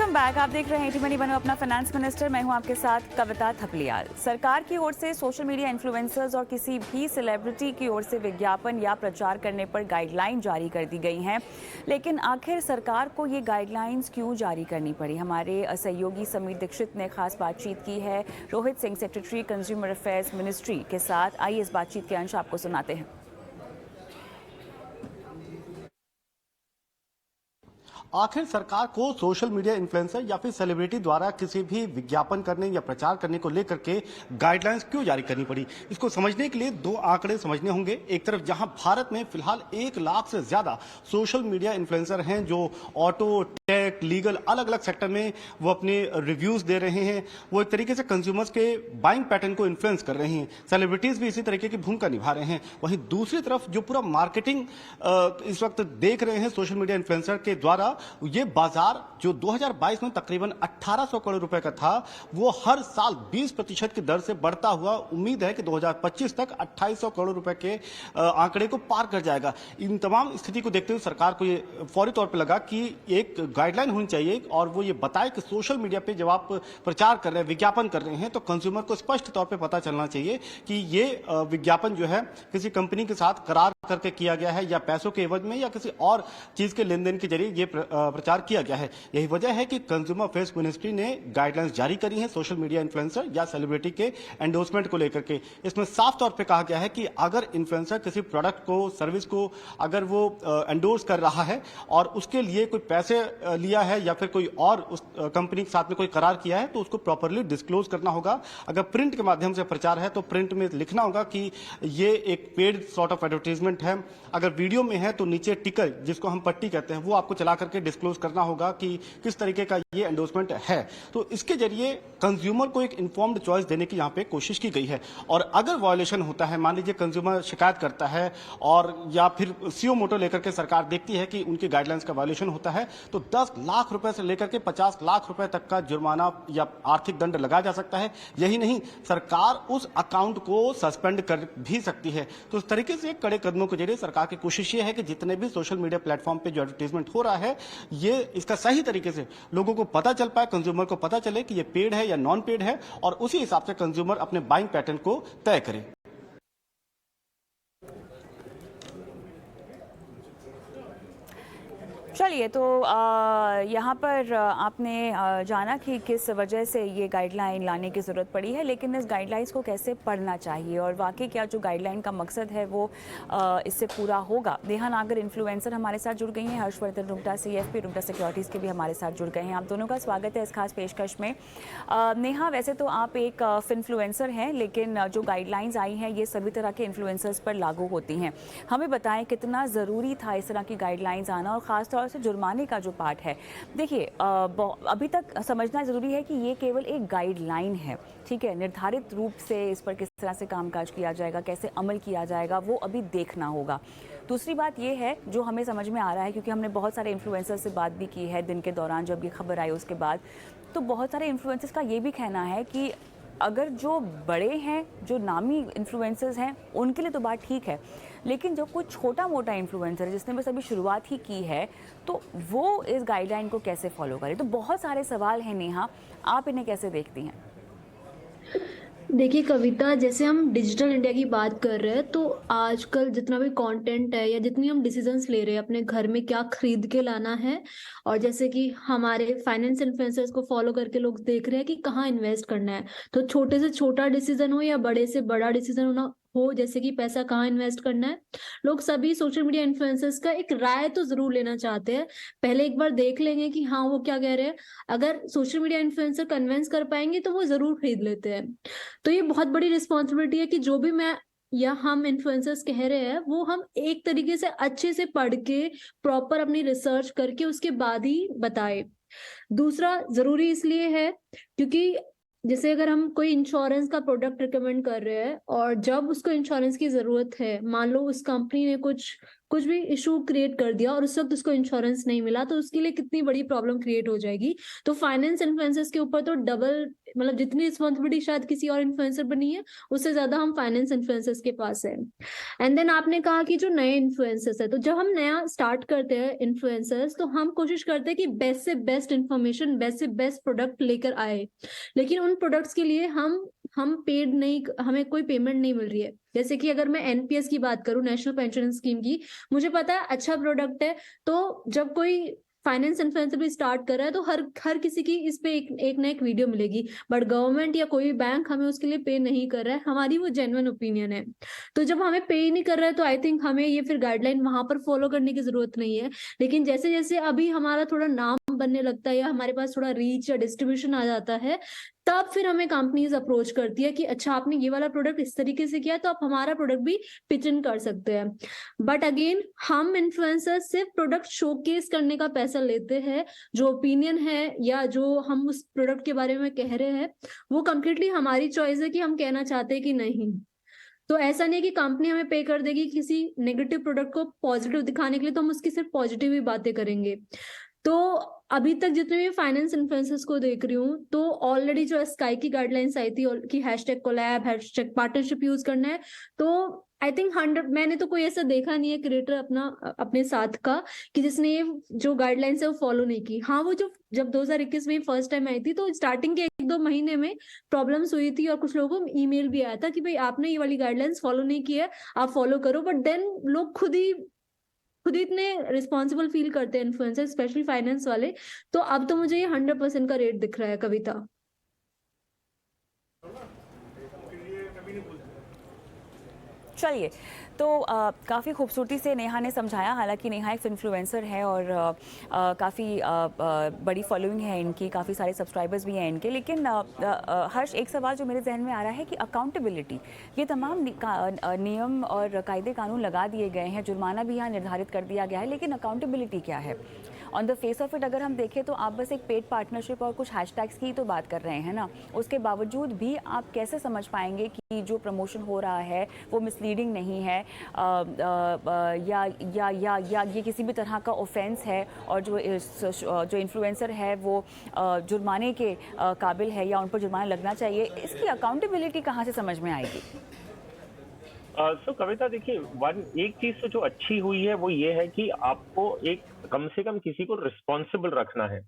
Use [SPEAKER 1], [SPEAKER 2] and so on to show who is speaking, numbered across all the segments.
[SPEAKER 1] Welcome back. आप देख रहे हैं टी20 बनो अपना फाइनेंस मिनिस्टर। मैं हूं आपके साथ कविता थपलियाल। सरकार की ओर से सोशल मीडिया इन्फ्लुएंसर्स और किसी भी सेलिब्रिटी की ओर से विज्ञापन या प्रचार करने पर गाइडलाइन जारी कर दी गई हैं, लेकिन आखिर सरकार को ये गाइडलाइंस क्यों जारी करनी पड़ी? हमारे सहयोगी समीर दीक्षित ने खास बातचीत की है Rohit Singh, secretary consumer affairs ministry के साथ। आइए इस बातचीत के अंश आपको सुनाते हैं।
[SPEAKER 2] आखिर सरकार को सोशल मीडिया इन्फ्लुएंसर या फिर सेलिब्रिटी द्वारा किसी भी विज्ञापन करने या प्रचार करने को लेकर के गाइडलाइंस क्यों जारी करनी पड़ी? इसको समझने के लिए दो आंकड़े समझने होंगे। एक तरफ जहां भारत में फिलहाल 1 लाख से ज्यादा सोशल मीडिया इन्फ्लुएंसर हैं जो ऑटो, टेक, लीगल अलग अलग सेक्टर में वो अपने रिव्यूज दे रहे हैं। वो एक तरीके से कंज्यूमर्स के बाइंग पैटर्न को इन्फ्लुएंस कर रहे हैं। सेलिब्रिटीज भी इसी तरीके की भूमिका निभा रहे हैं। वहीं दूसरी तरफ जो पूरा मार्केटिंग इस वक्त देख रहे हैं सोशल मीडिया इन्फ्लुएंसर के द्वारा, ये बाजार जो 2022 में तकरीबन 1800 करोड़ रुपए का था, वो हर साल 20% की दर से बढ़ता हुआ उम्मीद है कि 2025 तक 2800 करोड़ रुपए के आंकड़े को पार कर जाएगा। इन तमाम स्थिति को देखते हुए सरकार को ये फौरी तौर पर लगा कि एक गाइडलाइन होनी चाहिए और वो ये बताए कि सोशल मीडिया पे जब आप प्रचार कर रहे हैं, विज्ञापन कर रहे हैं, तो कंज्यूमर को स्पष्ट तौर पर पता चलना चाहिए कि ये विज्ञापन जो है किसी कंपनी के साथ करार करके किया गया है या पैसों के एवज में या किसी और चीज के लेन देन के जरिए ये प्रचार किया गया है। यही वजह है कि कंज्यूमर अफेयर्स मिनिस्ट्री ने गाइडलाइंस जारी करी हैं सोशल मीडिया इन्फ्लुएंसर या सेलिब्रिटी के एंडोर्समेंट को लेकर के। इसमें साफ तौर पे कहा गया है कि अगर इन्फ्लुएंसर किसी प्रोडक्ट को, सर्विस को अगर वो एंडोर्स कर रहा है और उसके लिए कोई पैसे लिया है या फिर कोई और उस कंपनी के साथ में कोई करार किया है, तो उसको प्रॉपरली डिस्क्लोज करना होगा। अगर प्रिंट के माध्यम से प्रचार है तो प्रिंट में लिखना होगा कि ये एक पेड सॉर्ट ऑफ एडवर्टीजमेंट है। अगर वीडियो में है तो नीचे टिकर, जिसको हम पट्टी कहते हैं, वो आपको चला करके डिस्क्लोज करना होगा कि किस तरीके का ये एंडोर्समेंट है। तो इसके जरिए कंज्यूमर को एक इन्फॉर्म्ड चॉइस देने की यहां पे कोशिश की गई है। और अगर वायोलेशन होता है, मान लीजिए कंज्यूमर शिकायत करता है और या फिर सीओ मोटो लेकर के सरकार देखती है कि उनकी गाइडलाइंस का वायोलेशन होता है, तो 10 लाख रुपए से लेकर के 50 लाख रुपए तक का जुर्माना या आर्थिक दंड लगाया जा सकता है। यही नहीं, सरकार उस अकाउंट को सस्पेंड कर भी सकती है। तो इस तरीके से कड़े कदमों के जरिए सरकार की कोशिश ये है कि जितने भी सोशल मीडिया प्लेटफॉर्म पे जो एडवर्टीजमेंट हो रहा है, ये इसका सही तरीके से लोगों को पता चल पाए, कंज्यूमर को पता चले कि ये पेड है या नॉन पेड है, और उसी हिसाब से कंज्यूमर अपने बाइंग पैटर्न को तय करे।
[SPEAKER 1] चलिए, तो यहाँ पर आपने जाना कि किस वजह से ये गाइडलाइन लाने की ज़रूरत पड़ी है, लेकिन इस गाइडलाइंस को कैसे पढ़ना चाहिए और वाकई क्या जो गाइडलाइन का मकसद है वो इससे पूरा होगा। नेहा नागर इन्फ्लुएंसर हमारे साथ जुड़ गई हैं, हर्षवर्धन रुंगटा CFP रुंगटा सिक्योरिटीज़ के भी हमारे साथ जुड़ गए हैं। आप दोनों का स्वागत है इस खास पेशकश में। नेहा, वैसे तो आप एक इन्फ्लुएंसर हैं, लेकिन जो गाइडलाइंस आई हैं ये सभी तरह के इन्फ्लुएंसर्स पर लागू होती हैं। हमें बताएं कितना ज़रूरी था इस तरह की गाइडलाइंस आना, और ख़ासतौर से जुर्माने का जो पार्ट है। देखिए, अभी तक समझना ज़रूरी है कि ये केवल एक गाइडलाइन है, ठीक है। निर्धारित रूप से इस पर किस तरह से कामकाज किया जाएगा, कैसे अमल किया जाएगा, वो अभी देखना होगा। दूसरी बात ये है जो हमें समझ में आ रहा है, क्योंकि हमने बहुत सारे इन्फ्लुएंसर से बात भी की है दिन के दौरान जब ये खबर आई उसके बाद, तो बहुत सारे इन्फ्लुएंसर्स का ये भी कहना है कि अगर जो बड़े हैं, जो नामी इन्फ्लुएंसर्स हैं, उनके लिए तो बात ठीक है, लेकिन जो कोई छोटा मोटा इन्फ्लुएंसर है जिसने बस अभी शुरुआत ही की है, तो वो इस गाइडलाइन को कैसे फॉलो करे? तो बहुत सारे सवाल हैं नेहा, आप इन्हें कैसे देखती हैं?
[SPEAKER 3] देखिए कविता, जैसे हम डिजिटल इंडिया की बात कर रहे हैं, तो आजकल जितना भी कंटेंट है या जितनी हम डिसीजंस ले रहे हैं अपने घर में क्या खरीद के लाना है, और जैसे कि हमारे फाइनेंस इन्फ्लुएंसर्स को फॉलो करके लोग देख रहे हैं कि कहाँ इन्वेस्ट करना है, तो छोटे से छोटा डिसीजन हो या बड़े से बड़ा डिसीजन होना हो, जैसे कि पैसा कहाँ इन्वेस्ट करना है, लोग सभी सोशल मीडिया इन्फ्लुएंसर्स का एक राय तो जरूर लेना चाहते हैं। पहले एक बार देख लेंगे कि हाँ वो क्या कह रहे हैं, अगर सोशल मीडिया इन्फ्लुएंसर कन्विंस कर पाएंगे तो वो जरूर खरीद लेते हैं। तो ये बहुत बड़ी रिस्पॉन्सिबिलिटी है कि जो भी मैं या हम इन्फ्लुएंसर्स कह रहे हैं वो हम एक तरीके से अच्छे से पढ़ के प्रॉपर अपनी रिसर्च करके उसके बाद ही बताए। दूसरा जरूरी इसलिए है क्योंकि जैसे अगर हम कोई इंश्योरेंस का प्रोडक्ट रिकमेंड कर रहे हैं और जब उसको इंश्योरेंस की जरूरत है, मान लो उस कंपनी ने कुछ भी इशू क्रिएट कर दिया और उस वक्त उसको इंश्योरेंस नहीं मिला, तो उसके लिए कितनी बड़ी प्रॉब्लम क्रिएट हो जाएगी। तो फाइनेंस इन्फ्लुएंसर्स के ऊपर तो डबल मतलब जितनी रिस्पॉन्सिबिलिटी शायद किसी और इन्फ्लुएंसर पर नहीं है, उससे ज्यादा हम फाइनेंस इन्फ्लुएंसर्स के पास है। एंड देन आपने कहा कि जो नए इन्फ्लुएंसर्स है, तो जब हम नया स्टार्ट करते हैं इन्फ्लुएंसर्स, तो हम कोशिश करते हैं कि बेस्ट से बेस्ट इन्फॉर्मेशन, बेस्ट से बेस्ट प्रोडक्ट लेकर आए। लेकिन उन प्रोडक्ट्स के लिए हम पेड नहीं, हमें कोई पेमेंट नहीं मिल रही है। जैसे कि अगर मैं एनपीएस की बात करूं, नेशनल पेंशन स्कीम की, मुझे पता है अच्छा प्रोडक्ट है, तो जब कोई फाइनेंस इन्फ्लुएंसर भी स्टार्ट कर रहा है तो हर किसी की इस पे एक ना एक वीडियो मिलेगी, बट गवर्नमेंट या कोई बैंक हमें उसके लिए पे नहीं कर रहा है। हमारी वो जेन्युइन ओपिनियन है। तो जब हमें पे ही नहीं कर रहा है, तो आई थिंक हमें ये फिर गाइडलाइन वहां पर फॉलो करने की जरूरत नहीं है। लेकिन जैसे जैसे अभी हमारा थोड़ा नाम बनने लगता है या हमारे पास थोड़ा रीच या डिस्ट्रीब्यूशन आ जाता है, तब फिर हमें कंपनीज अप्रोच करती है कि अच्छा आपने ये वाला प्रोडक्ट इस तरीके से किया, तो आप हमारा प्रोडक्ट भी पिच इन कर सकते हैं। बट अगेन, हम इन्फ्लुएंसर सिर्फ प्रोडक्ट शोकेस करने का पैसा लेते हैं। जो ओपिनियन है या जो हम उस प्रोडक्ट के बारे में कह रहे हैं, वो कंप्लीटली हमारी चॉइस है कि हम कहना चाहते हैं कि नहीं। तो ऐसा नहीं है कि कंपनी हमें पे कर देगी किसी नेगेटिव प्रोडक्ट को पॉजिटिव दिखाने के लिए, तो हम उसकी सिर्फ पॉजिटिव ही बातें करेंगे। तो अभी तक जितने भी फाइनेंस इन्फ्लुएंसर्स को देख रही हूँ, तो ऑलरेडी जो स्काई की गाइडलाइंस आई थी कि hashtag collab, hashtag partnership use करना है, तो आई थिंक 100, मैंने तो कोई ऐसा देखा नहीं है क्रिएटर अपने साथ का कि जिसने ये जो गाइडलाइंस है वो फॉलो नहीं की। हाँ, वो जो जब 2021 में फर्स्ट टाइम आई थी, तो स्टार्टिंग के 1-2 महीने में प्रॉब्लम्स हुई थी और कुछ लोगों को ईमेल भी आया था कि भाई आपने ये वाली गाइडलाइंस फॉलो नहीं की है, आप फॉलो करो। बट देन लोग खुद ही इतने रिस्पॉन्सिबल फील करते हैं इन्फ्लुएंसर, स्पेशली फाइनेंस वाले। तो अब तो मुझे ये 100% का रेट दिख रहा है, कविता।
[SPEAKER 1] चलिए, तो काफ़ी खूबसूरती से नेहा ने समझाया। हालांकि नेहा एक इन्फ्लुएंसर है और काफ़ी बड़ी फॉलोइंग है इनकी, काफ़ी सारे सब्सक्राइबर्स भी हैं इनके। लेकिन हर्ष, एक सवाल जो मेरे जहन में आ रहा है कि अकाउंटेबिलिटी, ये तमाम नियम और कायदे कानून लगा दिए गए हैं, जुर्माना भी यहाँ निर्धारित कर दिया गया है, लेकिन अकाउंटेबिलिटी क्या है? On the face of it अगर हम देखें तो आप बस एक पेड पार्टनरशिप और कुछ हैशटैग्स की तो बात कर रहे हैं ना, उसके बावजूद भी आप कैसे समझ पाएंगे कि जो प्रमोशन हो रहा है वो मिसलीडिंग नहीं है या ये किसी भी तरह का ऑफेंस है और जो इन्फ्लुएंसर है वो जुर्माने के काबिल है या उन पर जुर्माना लगना चाहिए? इसकी अकाउंटेबिलिटी कहाँ से समझ में आएगी?
[SPEAKER 4] कविता, देखिए, एक चीज तो जो अच्छी हुई है वो ये है कि आपको एक कम से कम किसी को रिस्पॉन्सिबल रखना है।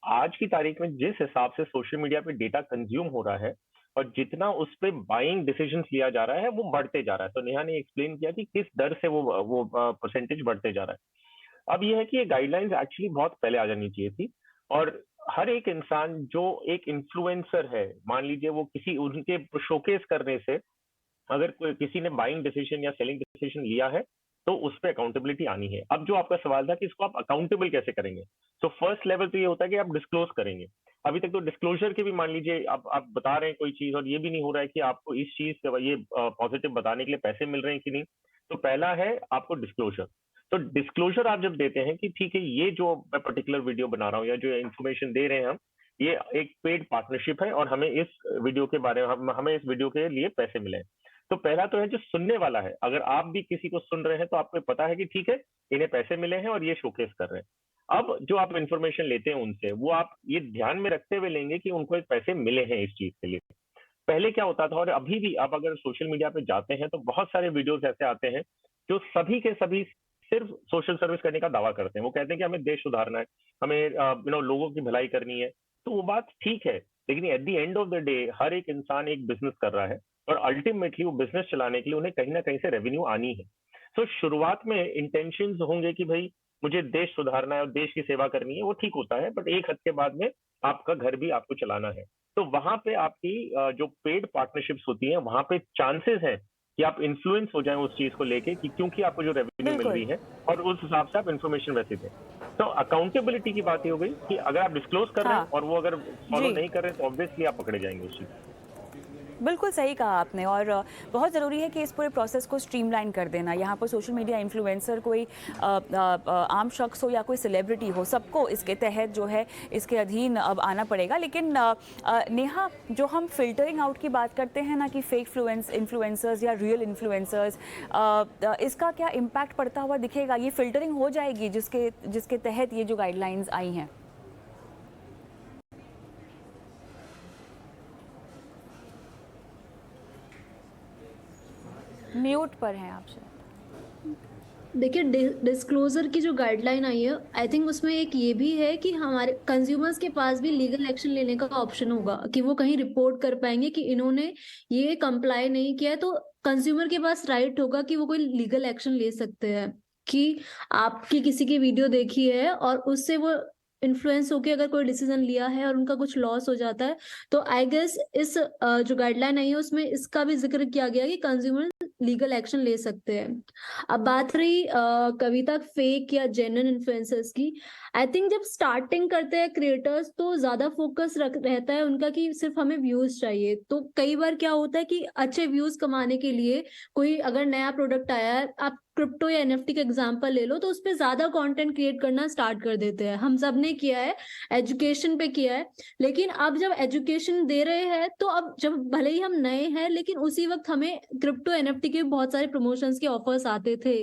[SPEAKER 4] आज की तारीख में जिस हिसाब से सोशल मीडिया पे डेटा कंज्यूम हो रहा है और जितना उस पे बाइंग डिसीजंस लिया जा रहा है वो बढ़ते जा रहा है। तो नेहा ने एक्सप्लेन किया कि किस दर से वो परसेंटेज बढ़ते जा रहा है। अब ये है कि ये गाइडलाइंस एक्चुअली बहुत पहले आ जानी चाहिए थी, और हर एक इंसान जो एक इन्फ्लुएंसर है, मान लीजिए वो किसी उनके शोकेस करने से अगर कोई किसी ने बाइंग डिसीजन या सेलिंग डिसीजन लिया है तो उस पर अकाउंटेबिलिटी आनी है। अब जो आपका सवाल था कि इसको आप अकाउंटेबल कैसे करेंगे, तो फर्स्ट लेवल तो ये होता है कि आप डिस्क्लोज करेंगे। अभी तक तो डिस्क्लोजर के भी, मान लीजिए आप बता रहे हैं कोई चीज और ये भी नहीं हो रहा है कि आपको इस चीज से ये पॉजिटिव बताने के लिए पैसे मिल रहे हैं कि नहीं, तो पहला है आपको डिस्क्लोजर। तो डिस्क्लोजर आप जब देते हैं कि ठीक है, ये जो मैं पर्टिकुलर वीडियो बना रहा हूँ या जो इन्फॉर्मेशन दे रहे हैं हम, ये एक पेड पार्टनरशिप है और हमें इस वीडियो के बारे में हमें इस वीडियो के लिए पैसे मिले हैं। तो पहला तो है जो सुनने वाला है, अगर आप भी किसी को सुन रहे हैं तो आपको पता है कि ठीक है, इन्हें पैसे मिले हैं और ये शोकेस कर रहे हैं। अब जो आप इन्फॉर्मेशन लेते हैं उनसे, वो आप ये ध्यान में रखते हुए लेंगे कि उनको एक पैसे मिले हैं इस चीज के लिए। पहले क्या होता था और अभी भी आप अगर सोशल मीडिया पे जाते हैं तो बहुत सारे वीडियोस ऐसे आते हैं जो सभी के सभी सिर्फ सोशल सर्विस करने का दावा करते हैं। वो कहते हैं कि हमें देश सुधारना है, हमें लोगों की भलाई करनी है। तो वो बात ठीक है, लेकिन at the end of the day हर एक इंसान एक बिजनेस कर रहा है और अल्टीमेटली वो बिजनेस चलाने के लिए उन्हें कहीं ना कहीं से रेवेन्यू आनी है। तो शुरुआत में इंटेंशंस होंगे कि भाई मुझे देश सुधारना है और देश की सेवा करनी है, वो ठीक होता है, बट एक हद के बाद में आपका घर भी आपको चलाना है। तो वहां पे आपकी जो पेड पार्टनरशिप्स होती हैं, वहां पे चांसेस है कि आप इन्फ्लुएंस हो जाएं उस चीज को लेके कि क्योंकि आपको जो रेवेन्यू मिल रही है और उस हिसाब से आप इन्फॉर्मेशन वैसे दें। तो अकाउंटेबिलिटी की बात ये हो गई कि अगर आप डिस्क्लोज कर रहे हैं और वो अगर फॉलो नहीं कर रहे हैं तो ऑब्वियसली आप पकड़े जाएंगे उस चीज।
[SPEAKER 1] बिल्कुल सही कहा आपने, और बहुत ज़रूरी है कि इस पूरे प्रोसेस को स्ट्रीमलाइन कर देना। यहाँ पर सोशल मीडिया इन्फ्लुएंसर कोई आम शख्स हो या कोई सेलिब्रिटी हो, सबको इसके तहत जो है इसके अधीन अब आना पड़ेगा। लेकिन नेहा, जो हम फिल्टरिंग आउट की बात करते हैं ना कि फेक इन्फ्लुएंसर्स या रियल इन्फ्लुएंसर्स, इसका क्या इम्पैक्ट पड़ता हुआ दिखेगा? ये फिल्टरिंग हो जाएगी जिसके तहत ये जो गाइडलाइंस आई हैं? म्यूट पर हैं आप शायद।
[SPEAKER 3] देखिए डिस्क्लोजर की जो गाइडलाइन आई है, आई थिंक उसमें एक ये भी है कि हमारे कंज्यूमर्स के पास भी लीगल एक्शन लेने का ऑप्शन होगा कि वो कहीं रिपोर्ट कर पाएंगे कि इन्होंने ये कंप्लाई नहीं किया है, तो कंज्यूमर के पास राइट होगा कि वो कोई लीगल एक्शन ले सकते हैं कि आपकी किसी की वीडियो देखी है और उससे वो इन्फ्लुएंस होके अगर कोई डिसीजन लिया है और उनका कुछ लॉस हो जाता है, तो आई गेस इस जो गाइडलाइन आई है उसमें इसका भी जिक्र किया गया कि कंज्यूमर लीगल एक्शन ले सकते हैं। अब बात रही कविता फेक या जेन्युइन इन्फ्लुएंसर्स की, आई थिंक जब स्टार्टिंग करते हैं क्रिएटर्स तो ज्यादा फोकस रहता है उनका कि सिर्फ हमें व्यूज चाहिए। तो कई बार क्या होता है कि अच्छे व्यूज कमाने के लिए कोई अगर नया प्रोडक्ट आया है, आप क्रिप्टो या एनएफटी का एग्जांपल ले लो, तो उस पर ज्यादा कंटेंट क्रिएट करना स्टार्ट कर देते हैं। हम सब ने किया है, एजुकेशन पे किया है, लेकिन अब जब एजुकेशन दे रहे हैं तो अब जब भले ही हम नए हैं लेकिन उसी वक्त हमें क्रिप्टो एनएफटी के बहुत सारे प्रमोशंस के ऑफर्स आते थे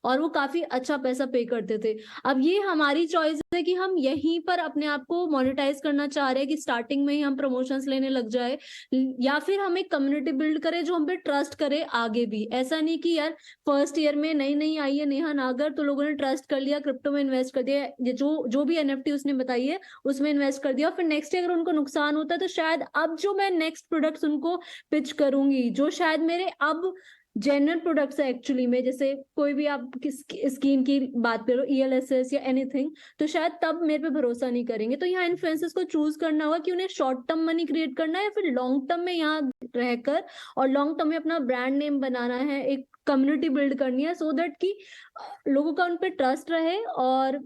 [SPEAKER 3] और वो काफी अच्छा पैसा पे करते थे। अब ये हमारी चॉइस है कि हम यहीं पर अपने आप को मोनेटाइज करना चाह रहे हैं कि स्टार्टिंग में ही हम प्रमोशंस लेने लग जाए, या फिर हम एक कम्युनिटी बिल्ड करें जो हम पे ट्रस्ट करे आगे भी। ऐसा नहीं कि यार फर्स्ट ईयर में नई नई आई है नेहा नागर तो लोगों ने ट्रस्ट कर लिया, क्रिप्टो में इन्वेस्ट कर दिया, ये जो भी एनएफटी उसने बताई है उसमें इन्वेस्ट कर दिया, फिर नेक्स्ट ईयर अगर उनको नुकसान होता है तो शायद अब जो मैं नेक्स्ट प्रोडक्ट्स उनको पिच करूंगी जो शायद मेरे अब जेन्युइन प्रोडक्ट्स है एक्चुअली में, जैसे कोई भी आप किस स्किन की बात करो, ईएलएसएस या एनीथिंग, तो शायद तब मेरे पे भरोसा नहीं करेंगे। तो यहाँ इन्फ्लुएंसर्स को चूज करना होगा कि उन्हें शॉर्ट टर्म मनी क्रिएट करना है या फिर लॉन्ग टर्म में यहाँ रहकर और लॉन्ग टर्म में अपना ब्रांड नेम बनाना है, एक कम्युनिटी बिल्ड करनी है, सो दैट कि लोगों का उन पर ट्रस्ट रहे और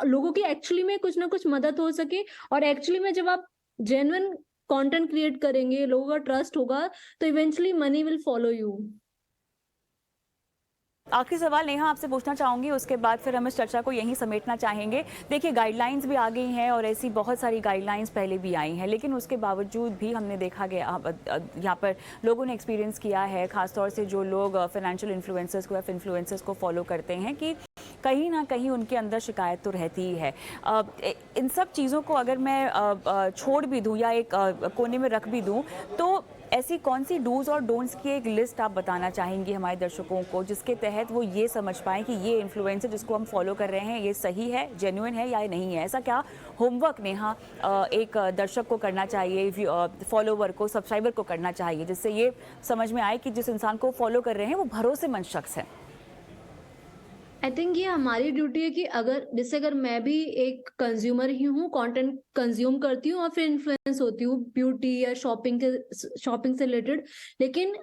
[SPEAKER 3] लोगों की एक्चुअली में कुछ ना कुछ मदद हो सके। और एक्चुअली में जब आप जेन्युइन कंटेंट क्रिएट करेंगे, लोगों का ट्रस्ट होगा, तो eventually money will follow you.
[SPEAKER 1] आखिरी सवाल नेहा आपसे पूछना चाहूंगी, उसके बाद फिर हम इस चर्चा को यहीं समेटना चाहेंगे। देखिए गाइडलाइंस भी आ गई हैं और ऐसी बहुत सारी गाइडलाइंस पहले भी आई हैं, लेकिन उसके बावजूद भी हमने देखा गया यहाँ पर लोगों ने एक्सपीरियंस किया है, खासतौर से जो लोग फाइनेंशियल इन्फ्लुएंसर्स को या इन्फ्लुएंसर्स को फॉलो करते हैं, कि कहीं ना कहीं उनके अंदर शिकायत तो रहती ही है। इन सब चीज़ों को अगर मैं छोड़ भी दूँ या एक कोने में रख भी दूँ, तो ऐसी कौन सी डूज और डोंट्स की एक लिस्ट आप बताना चाहेंगी हमारे दर्शकों को, जिसके तहत वो ये समझ पाएँ कि ये इन्फ्लुएंसर जिसको हम फॉलो कर रहे हैं ये सही है, जेन्युइन है या नहीं है? ऐसा क्या होमवर्क नेहा एक दर्शक को करना चाहिए, फॉलोवर को, सब्सक्राइबर को करना चाहिए, जिससे ये समझ में आए कि जिस इंसान को फॉलो कर रहे हैं वो भरोसेमंद शख्स है?
[SPEAKER 3] आई थिंक ये हमारी ड्यूटी है कि अगर मैं भी एक कंज्यूमर ही हूँ, कंटेंट कंज्यूम करती हूँ और फिर इन्फ्लुएंस होती हूँ ब्यूटी या शॉपिंग से रिलेटेड, लेकिन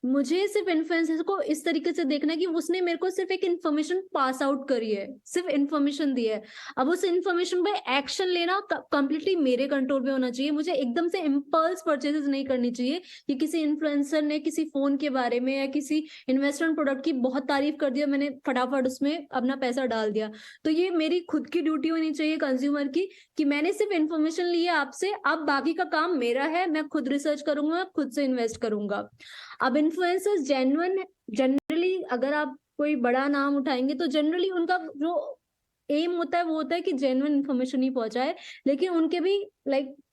[SPEAKER 3] मुझे सिर्फ इन्फ्लुएंसर को इस तरीके से देखना है कि उसने मेरे को सिर्फ एक इन्फॉर्मेशन पास आउट करी है, सिर्फ इन्फॉर्मेशन दी है। अब उस इन्फॉर्मेशन पे एक्शन लेना कंप्लीटली मेरे कंट्रोल में होना चाहिए। मुझे एकदम से इम्पल्स परचेजेस नहीं करनी चाहिए कि किसी इन्फ्लुएंसर ने किसी फोन के बारे में या किसी इन्वेस्टमेंट प्रोडक्ट की बहुत तारीफ कर दिया, मैंने फटाफट उसमें अपना पैसा डाल दिया। तो ये मेरी खुद की ड्यूटी होनी चाहिए कंज्यूमर की कि मैंने सिर्फ इन्फॉर्मेशन ली है आपसे, अब बाकी का काम मेरा है, मैं खुद रिसर्च करूंगा, खुद से इन्वेस्ट करूंगा। अब इन्फ्लुएंसर्स जनरली अगर आप कोई बड़ा नाम उठाएंगे तो जनरली उनका जो एम होता है वो होता है कि जेन्युइन इन्फॉर्मेशन ही पहुंचाए, लेकिन उनके भी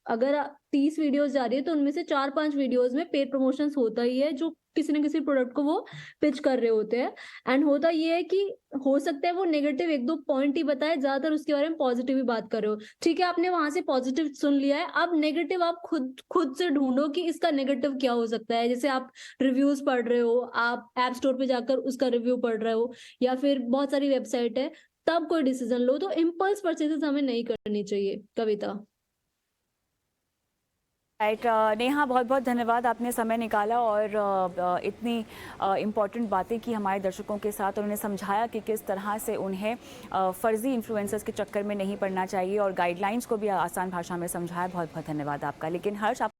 [SPEAKER 3] अगर 30 वीडियोस जा रही है तो उनमें से 4-5 वीडियोस में पेड प्रमोशंस होता ही है, जो किसी न किसी प्रोडक्ट को वो पिच कर रहे होते हैं। एंड होता ये है कि हो सकता है वो नेगेटिव 1-2 पॉइंट ही बताए, ज्यादातर उसके बारे में पॉजिटिव ही बात कर रहे हो। ठीक है, आपने वहां से पॉजिटिव सुन लिया है, अब नेगेटिव आप खुद से ढूंढो कि इसका नेगेटिव क्या हो सकता है। जैसे आप रिव्यूज पढ़ रहे हो, आप ऐप स्टोर पे जाकर उसका रिव्यू पढ़ रहे हो, या फिर बहुत सारी वेबसाइट है, तब कोई डिसीजन लो। तो इम्पल्स परचेजेस हमें नहीं करनी चाहिए। कविता।
[SPEAKER 1] राइट नेहा, बहुत बहुत धन्यवाद, आपने समय निकाला और इतनी इम्पॉर्टेंट बातें की हमारे दर्शकों के साथ, और उन्हें समझाया कि किस तरह से उन्हें फ़र्ज़ी इन्फ्लुएंसर्स के चक्कर में नहीं पड़ना चाहिए और गाइडलाइंस को भी आसान भाषा में समझाया। बहुत बहुत धन्यवाद आपका। लेकिन हर्ष, आप